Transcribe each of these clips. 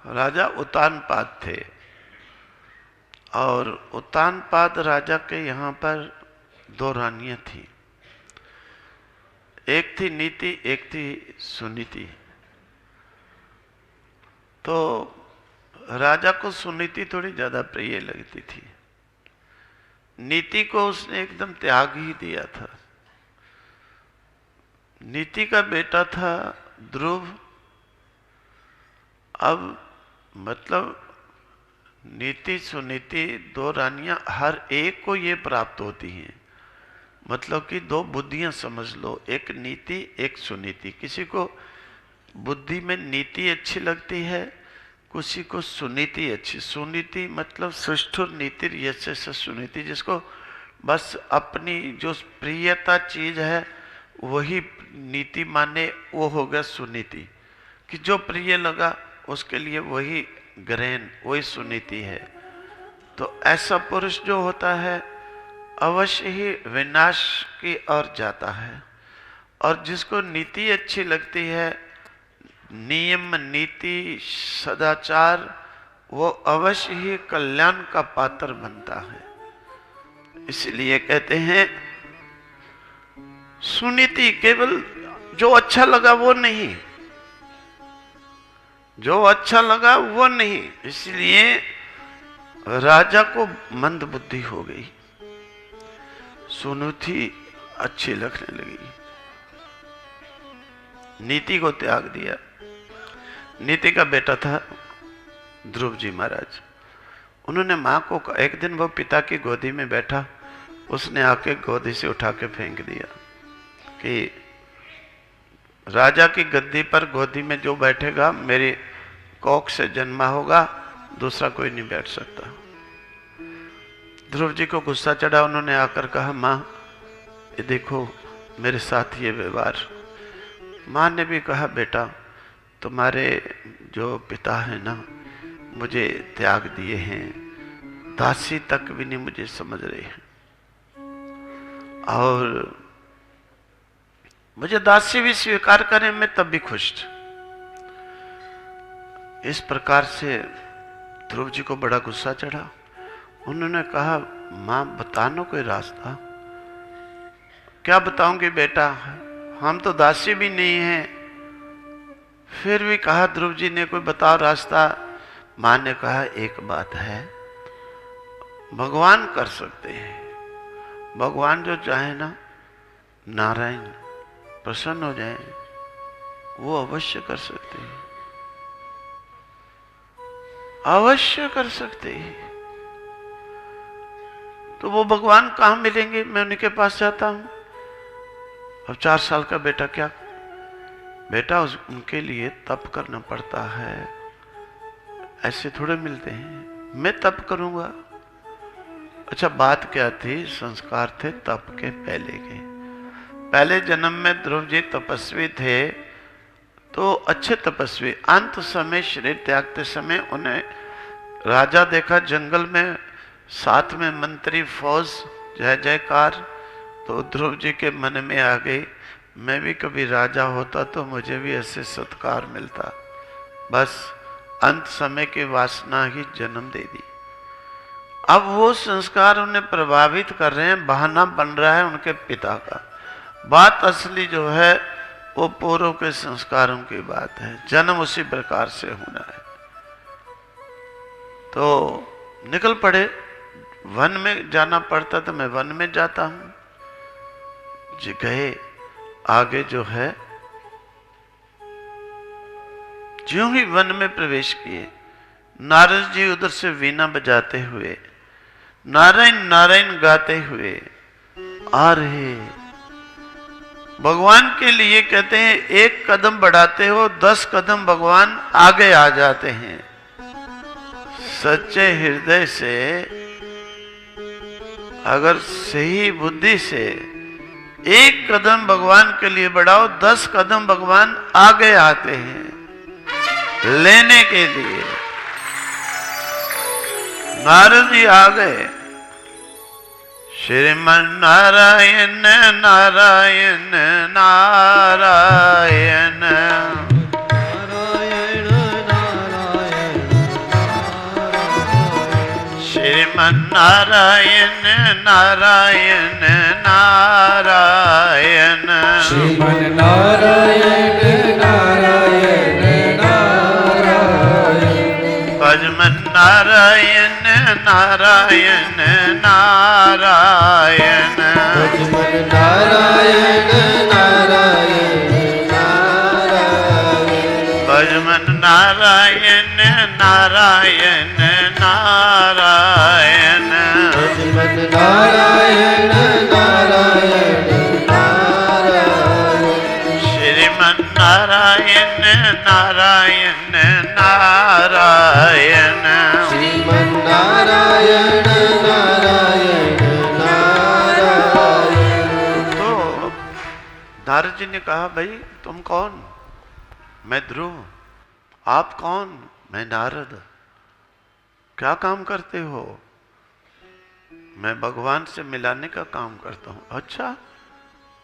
राजा उत्तानपाद थे और उत्तानपाद राजा के यहाँ पर दो रानियां थी। एक थी नीति, एक थी सुनीति। तो राजा को सुनीति थोड़ी ज्यादा प्रिय लगती थी। नीति को उसने एकदम त्याग ही दिया था। नीति का बेटा था ध्रुव। अब मतलब नीति सुनीति दो रानियां, हर एक को ये प्राप्त होती हैं। मतलब कि दो बुद्धियां समझ लो, एक नीति एक सुनीति। किसी को बुद्धि में नीति अच्छी लगती है, किसी को सुनीति अच्छी। सुनीति मतलब सुष्ठुर नीति यस्य सुनीति, जिसको बस अपनी जो प्रियता चीज है वही नीति माने, वो हो गया सुनीति। कि जो प्रिय लगा उसके लिए वही ग्रहण, वही सुनीति है। तो ऐसा पुरुष जो होता है अवश्य ही विनाश की ओर जाता है। और जिसको नीति अच्छी लगती है, नियम नीति सदाचार, वो अवश्य ही कल्याण का पात्र बनता है। इसलिए कहते हैं सुनीति केवल जो अच्छा लगा वो नहीं, जो अच्छा लगा वो नहीं। इसलिए राजा को मंद बुद्धि हो गई, सुनीति अच्छी लगने लगी, नीति को त्याग दिया। नीति का बेटा था ध्रुव जी महाराज। उन्होंने मां को, एक दिन वो पिता की गोदी में बैठा, उसने आके गोदी से उठा के फेंक दिया कि राजा की गद्दी पर गोदी में जो बैठेगा मेरी कोख से जन्मा होगा, दूसरा कोई नहीं बैठ सकता। ध्रुव जी को गुस्सा चढ़ा। उन्होंने आकर कहा, माँ ये देखो मेरे साथ ये व्यवहार। माँ ने भी कहा, बेटा तुम्हारे जो पिता है ना, मुझे त्याग दिए हैं, दासी तक भी नहीं मुझे समझ रहे हैं, और मुझे दासी भी स्वीकार करें मैं तब भी खुश। इस प्रकार से ध्रुव जी को बड़ा गुस्सा चढ़ा। उन्होंने कहा, मां बताना कोई रास्ता। क्या बताऊंगी बेटा, हम तो दासी भी नहीं हैं। फिर भी कहा ध्रुव जी ने, कोई बताओ रास्ता। मां ने कहा, एक बात है, भगवान कर सकते हैं। भगवान जो चाहे ना, नारायण प्रसन्न हो जाए, वो अवश्य कर सकते हैं, अवश्य कर सकते हैं। तो वो भगवान कहां मिलेंगे, मैं उनके पास जाता हूं। अब 4 साल का बेटा, क्या बेटा, उनके लिए तप करना पड़ता है, ऐसे थोड़े मिलते हैं, मैं तप करूंगा। अच्छा बात क्या थी, संस्कार थे तप के पहले के। पहले जन्म में ध्रुव जी तपस्वी थे, तो अच्छे तपस्वी। अंत समय शरीर त्यागते समय उन्हें राजा देखा जंगल में, साथ में मंत्री फौज, जय जयकार। तो ध्रुव जी के मन में आ गई, मैं भी कभी राजा होता तो मुझे भी ऐसे सत्कार मिलता। बस अंत समय की वासना ही जन्म दे दी। अब वो संस्कार उन्हें प्रभावित कर रहे हैं, बहाना बन रहा है उनके पिता का। बात असली जो है वो पूर्व के संस्कारों की बात है, जन्म उसी प्रकार से होना है। तो निकल पड़े, वन में जाना पड़ता तो मैं वन में जाता हूं। जी गए, आगे जो है ज्यों ही वन में प्रवेश किए, नारद जी उधर से वीणा बजाते हुए नारायण नारायण गाते हुए आ रहे। भगवान के लिए कहते हैं, एक कदम बढ़ाते हो 10 कदम भगवान आगे आ जाते हैं। सच्चे हृदय से, अगर सही बुद्धि से एक कदम भगवान के लिए बढ़ाओ, 10 कदम भगवान आगे आते हैं लेने के लिए। नारद जी आ गए, श्रीमन नारायण नारायण नारायण नारायण नारायण श्रीमन्नारायण नारायण नारायण श्रीमन्नारायण नारायण नारायण भजमन्नारायण नारायण नारायण भजमन्नारायण नारायण नारायण भजमन्नारायण नारायण नारायण भजमन्नारायण नारायण नारायण श्रीमन्नारायण नारायण नारायण श्रीमन्नारायण नारायण नारायण। तो नारद जी ने कहा, भाई तुम कौन? मैं ध्रुव। आप कौन? मैं नारद। क्या काम करते हो? मैं भगवान से मिलाने का काम करता हूं। अच्छा,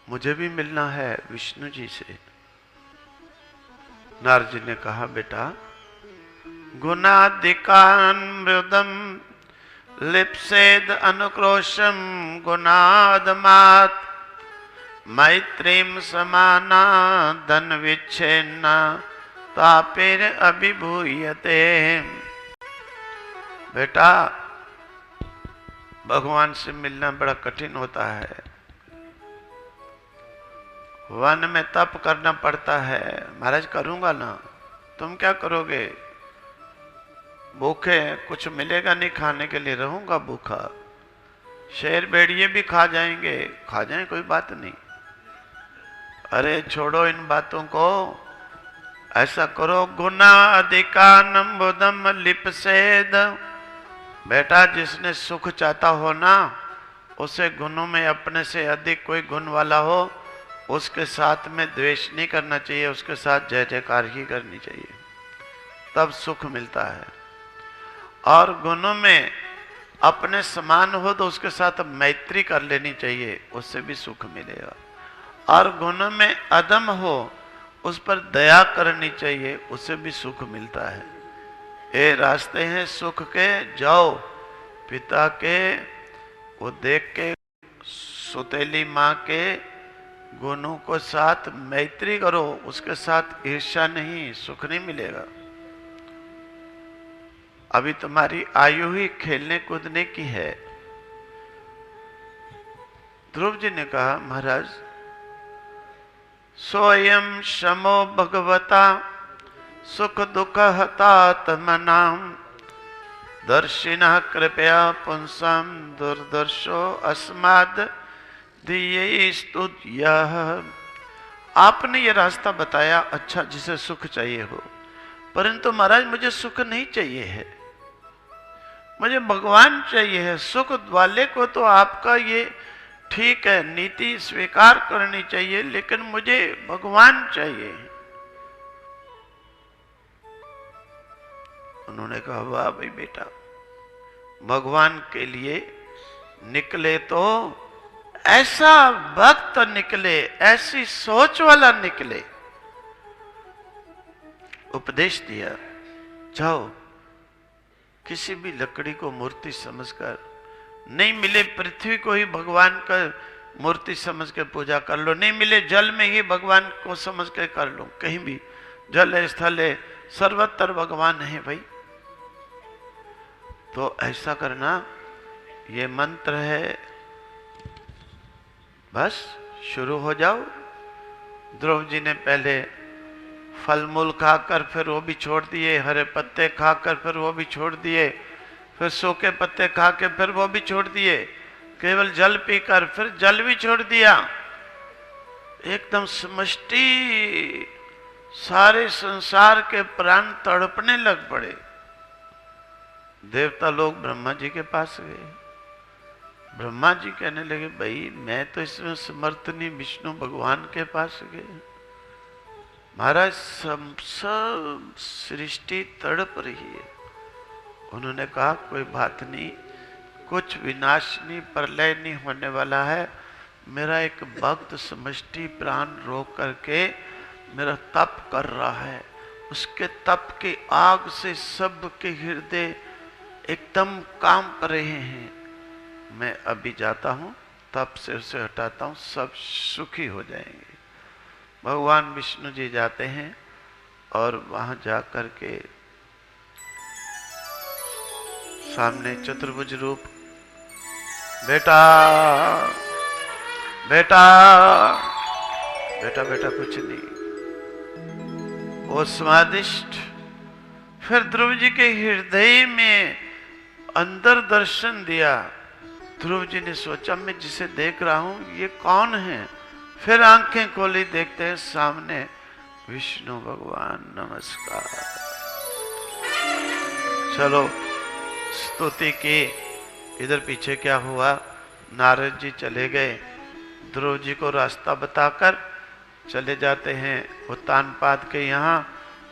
मुझे भी मिलना है विष्णु जी से। नारद जी ने कहा, बेटा गुणादिकान मृदम लिप्सेद अनुक्रोशम गुणादमात मैत्रीम समाना धन विच्छेन्ना तापेर अभिभूयते। बेटा, भगवान से मिलना बड़ा कठिन होता है। वन में तप करना पड़ता है। महाराज करूंगा ना। तुम क्या करोगे? भूखे, कुछ मिलेगा नहीं खाने के लिए, रहूंगा भूखा। शेर भेड़िए भी खा जाएंगे, खा जाए कोई बात नहीं। अरे छोड़ो इन बातों को। ऐसा करो, गुना अधिकानम बुदम लिपसेद। बेटा, जिसने सुख चाहता हो ना, उसे गुणों में अपने से अधिक कोई गुण वाला हो, उसके साथ में द्वेष नहीं करना चाहिए, उसके साथ जय जयकार ही करनी चाहिए, तब सुख मिलता है। और गुणों में अपने समान हो तो उसके साथ मैत्री कर लेनी चाहिए, उससे भी सुख मिलेगा। और गुणों में अदम हो, उस पर दया करनी चाहिए, उससे भी सुख मिलता है। ये रास्ते हैं सुख के, जाओ पिता के वो देख के, सुतेली माँ के गुणों को साथ मैत्री करो, उसके साथ ईर्ष्या नहीं, सुख नहीं मिलेगा। अभी तुम्हारी आयु ही खेलने कूदने की है। ध्रुव जी ने कहा, महाराज सोयम शमो भगवता सुख दुख हतात्मनाम दर्शिना कृपया पुंसम दुर्दर्शो अस्माद दिये स्तुत्यः। आपने ये रास्ता बताया, अच्छा, जिसे सुख चाहिए हो, परंतु महाराज मुझे सुख नहीं चाहिए है, मुझे भगवान चाहिए है। सुख वाले को तो आपका ये ठीक है, नीति स्वीकार करनी चाहिए, लेकिन मुझे भगवान चाहिए। उन्होंने कहा, वाह भाई बेटा, भगवान के लिए निकले तो ऐसा भक्त निकले, ऐसी सोच वाला निकले। उपदेश दिया, जाओ किसी भी लकड़ी को मूर्ति समझकर, नहीं मिले पृथ्वी को ही भगवान का मूर्ति समझ के पूजा कर लो, नहीं मिले जल में ही भगवान को समझ के कर लो। कहीं भी जल है, स्थल है, सर्वत्र भगवान है भाई। तो ऐसा करना, ये मंत्र है, बस शुरू हो जाओ। ध्रुव जी ने पहले फल मूल खाकर फिर वो भी छोड़ दिए, हरे पत्ते खाकर फिर वो भी छोड़ दिए, फिर सूखे पत्ते खा के फिर वो भी छोड़ दिए, केवल जल पीकर फिर जल भी छोड़ दिया। एकदम समष्टि सारे संसार के प्राण तड़पने लग पड़े। देवता लोग ब्रह्मा जी के पास गए। ब्रह्मा जी कहने लगे, भाई मैं तो इसमें समर्थ नहीं। विष्णु भगवान के पास गए, महाराज सब सृष्टि तड़प रही है। उन्होंने कहा, कोई बात नहीं, कुछ विनाश नहीं, प्रलय नहीं होने वाला है। मेरा एक भक्त समष्टि प्राण रोक करके मेरा तप कर रहा है, उसके तप की आग से सबके हृदय एकदम काम कर रहे हैं, मैं अभी जाता हूँ, तप से उसे हटाता हूँ, सब सुखी हो जाएंगे। भगवान विष्णु जी जाते हैं और वहां जा कर के सामने चतुर्भुज रूप, बेटा बेटा बेटा बेटा कुछ नहीं, वो स्वादिष्ट। फिर ध्रुव जी के हृदय में अंदर दर्शन दिया। ध्रुव जी ने सोचा मैं जिसे देख रहा हूं ये कौन है। फिर आंखें खोली, देखते हैं सामने विष्णु भगवान। नमस्कार। चलो स्तुति की। इधर पीछे क्या हुआ, नारद जी चले गए, ध्रुव जी को रास्ता बताकर चले जाते हैं उत्तानपाद के यहाँ।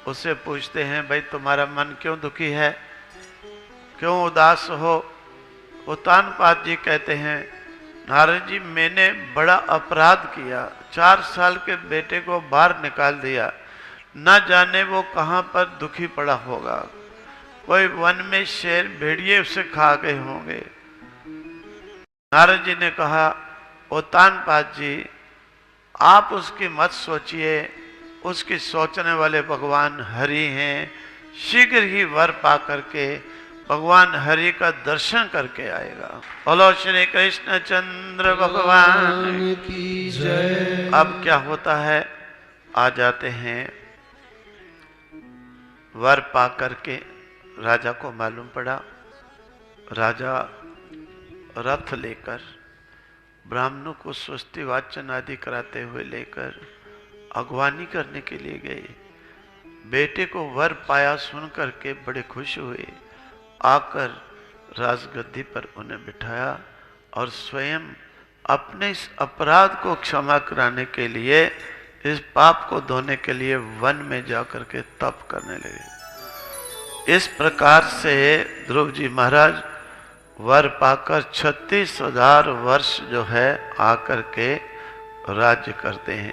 उससे पूछते हैं भाई तुम्हारा मन क्यों दुखी है, क्यों उदास हो। उत्तानपाद जी कहते हैं नारद जी मैंने बड़ा अपराध किया, 4 साल के बेटे को बाहर निकाल दिया, न जाने वो कहाँ पर दुखी पड़ा होगा, कोई वन में शेर भेड़िए उसे खा गए होंगे। नारद जी ने कहा उत्तानपाद जी आप उसकी मत सोचिए, उसकी सोचने वाले भगवान हरि हैं, शीघ्र ही वर पा करके भगवान हरि का दर्शन करके आएगा। बोलो श्री कृष्ण चंद्र भगवान की जय। अब क्या होता है, आ जाते हैं, वर पा करके राजा को मालूम पड़ा। राजा रथ लेकर ब्राह्मणों को स्वस्ति वाचन आदि कराते हुए लेकर अगवानी करने के लिए गए। बेटे को वर पाया सुन करके बड़े खुश हुए, आकर राजगद्दी पर उन्हें बिठाया और स्वयं अपने इस अपराध को क्षमा कराने के लिए, इस पाप को धोने के लिए वन में जाकर के तप करने लगे। इस प्रकार से ध्रुव जी महाराज वर पाकर 36,000 वर्ष जो है आकर के राज्य करते हैं।